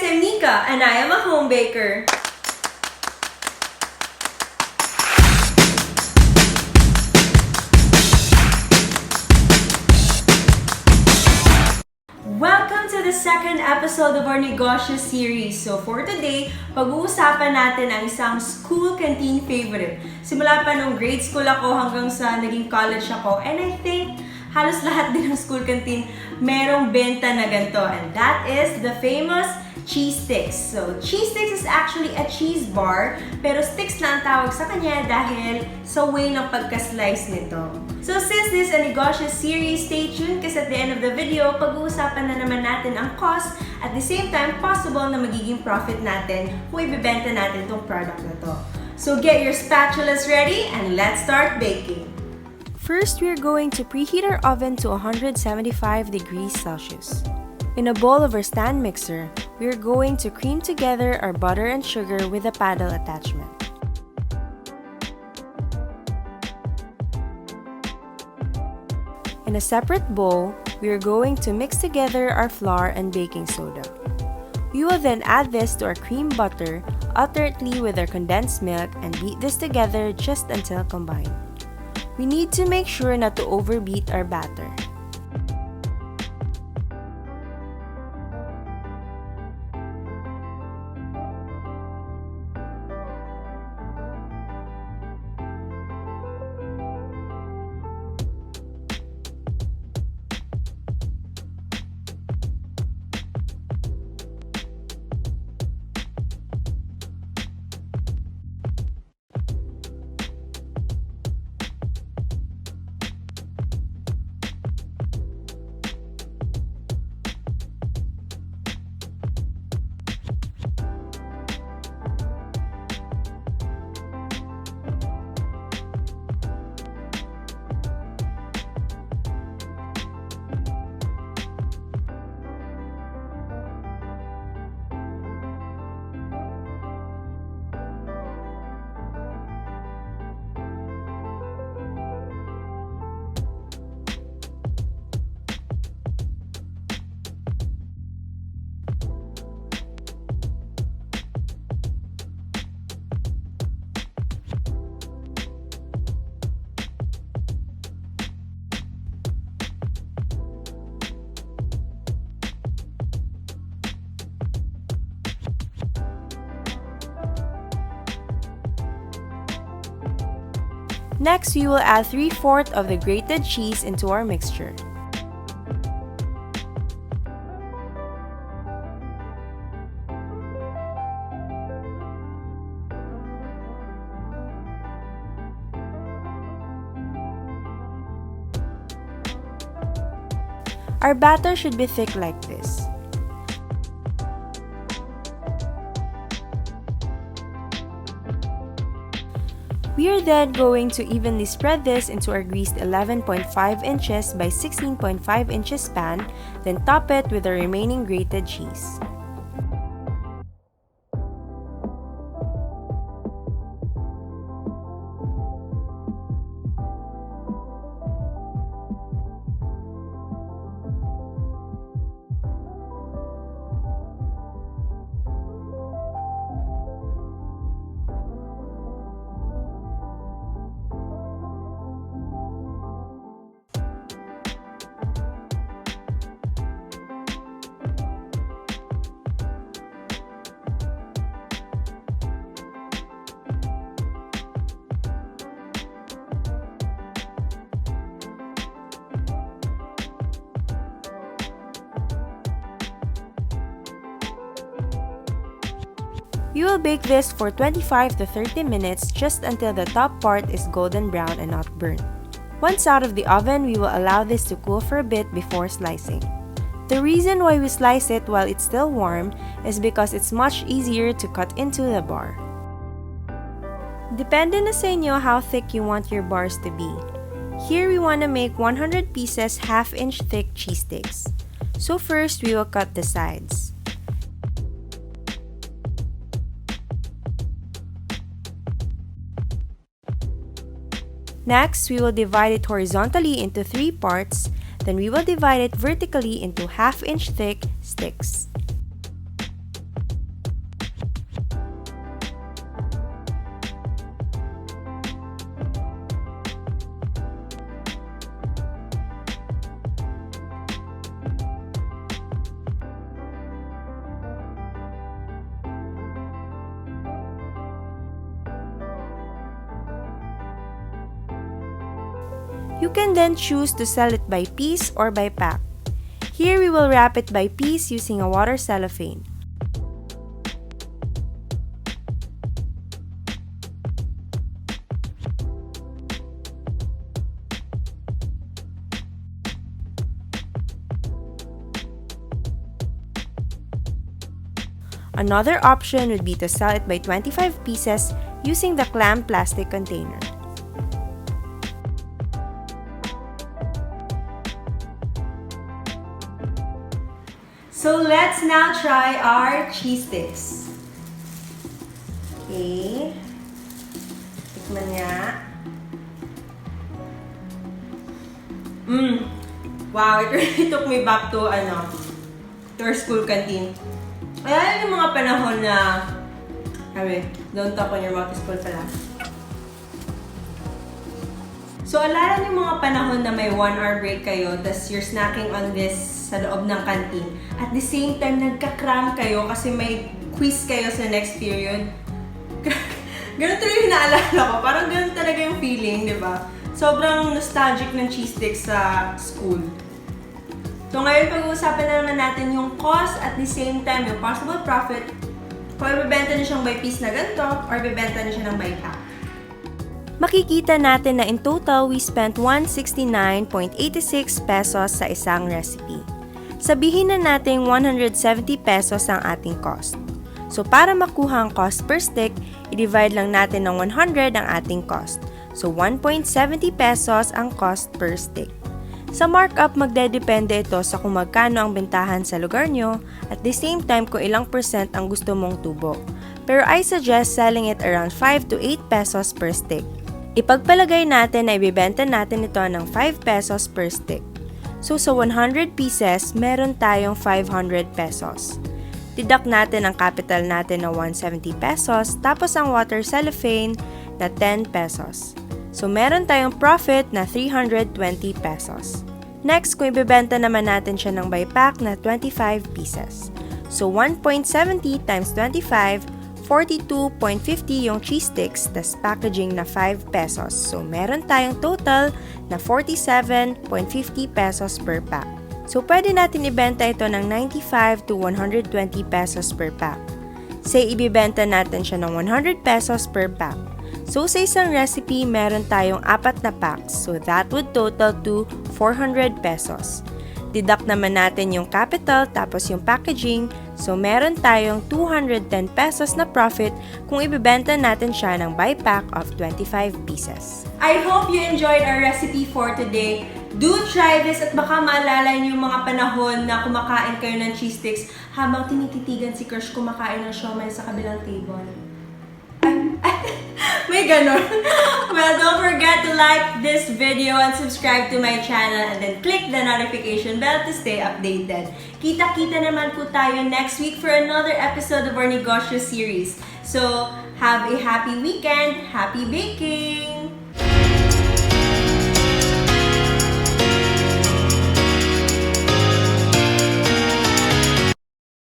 I'm Nika, and I am a home baker. Welcome to the second episode of our Negosyo series. So for today, pag-uusapan natin ang isang school canteen favorite. Simula pa nung grade school ako hanggang sa naging college ako. And I think halos lahat din ng school canteen merong benta na ganito. And that is the famous cheese sticks. So cheese sticks is actually a cheese bar, pero sticks na ang tawag sa kanya dahil sa way ng pagka-slice nito. So since this is a negosyo series, stay tuned kasi at the end of the video, pag-uusapan na naman natin ang cost at the same time possible na magiging profit natin kung ibibenta natin itong product na to. So get your spatulas ready and let's start baking. First, we're going to preheat our oven to 175 degrees Celsius. In a bowl of our stand mixer, we're going to cream together our butter and sugar with a paddle attachment. In a separate bowl, we are going to mix together our flour and baking soda. We will then add this to our cream butter alternately with our condensed milk and beat this together just until combined. We need to make sure not to overbeat our batter. Next, we will add 3/4 of the grated cheese into our mixture. Our batter should be thick like this. We are then going to evenly spread this into our greased 11.5 inches by 16.5 inches pan, then top it with the remaining grated cheese. We will bake this for 25 to 30 minutes just until the top part is golden brown and not burnt. Once out of the oven, we will allow this to cool for a bit before slicing. The reason why we slice it while it's still warm is because it's much easier to cut into the bar. Depende na sa inyo how thick you want your bars to be. Here we want to make 100 pieces half-inch thick cheese sticks. So first, we will cut the sides. Next, we will divide it horizontally into 3 parts, then we will divide it vertically into half-inch thick sticks. You can then choose to sell it by piece or by pack. Here we will wrap it by piece using a water cellophane. Another option would be to sell it by 25 pieces using the clam plastic container. So let's now try our cheese sticks. Okay. Tikman nga. Wow, it really took me back to our school canteen. Kaya yung mga panahon na, don't talk on your mouth is full pala. So, alala niyo mga panahon na may 1-hour break kayo, tas you're snacking on this sa loob ng canteen. At the same time, nagka-cram kayo kasi may quiz kayo sa next period. Ganun talaga yung naalala ko. Parang ganun talaga yung feeling, di ba? Sobrang nostalgic ng cheese sticks sa school. So ngayon, pag-uusapan na naman natin yung cost at the same time yung possible profit kung ibebenta niyo siyang by piece na ganito or ibebenta niyo siya ng by pack. Makikita natin na in total, we spent 169.86 pesos sa isang recipe. Sabihin na natin 170 pesos ang ating cost. So para makuha ang cost per stick, i-divide lang natin ng 100 ang ating cost. So 1.70 pesos ang cost per stick. Sa markup, magdedepende ito sa kung magkano ang bentahan sa lugar nyo at the same time kung ilang percent ang gusto mong tubo. Pero I suggest selling it around 5 to 8 pesos per stick. Ipagpalagay natin na ibibenta natin ito ng 5 pesos per stick. So sa 100 pieces, meron tayong 500 pesos. Deduct natin ang capital natin na 170 pesos tapos ang water cellophane na 10 pesos. So meron tayong profit na 320 pesos. Next, kung ibebenta naman natin siya ng by pack na 25 pieces. So 1.70 times 25, 42.50 yung cheese sticks, tas packaging na 5 pesos. So meron tayong total na 47.50 pesos per pack. So pwede natin ibenta ito ng 95 to 120 pesos per pack. Say ibibenta natin siya ng 100 pesos per pack. So sa isang recipe, meron tayong 4 na packs. So that would total to 400 pesos. Deduct naman natin yung capital tapos yung packaging. So meron tayong 210 pesos na profit kung ibibenta natin siya ng by pack of 25 pieces. I hope you enjoyed our recipe for today. Do try this at baka maalala niyo yung mga panahon na kumakain kayo ng cheese sticks habang tinititigan si Crush kumakain ng siomai sa kabilang table. May ganon. Well, don't forget to like this video and subscribe to my channel and then click the notification bell to stay updated. Kita-kita naman po tayo next week for another episode of our Negosyo series. So, have a happy weekend! Happy baking!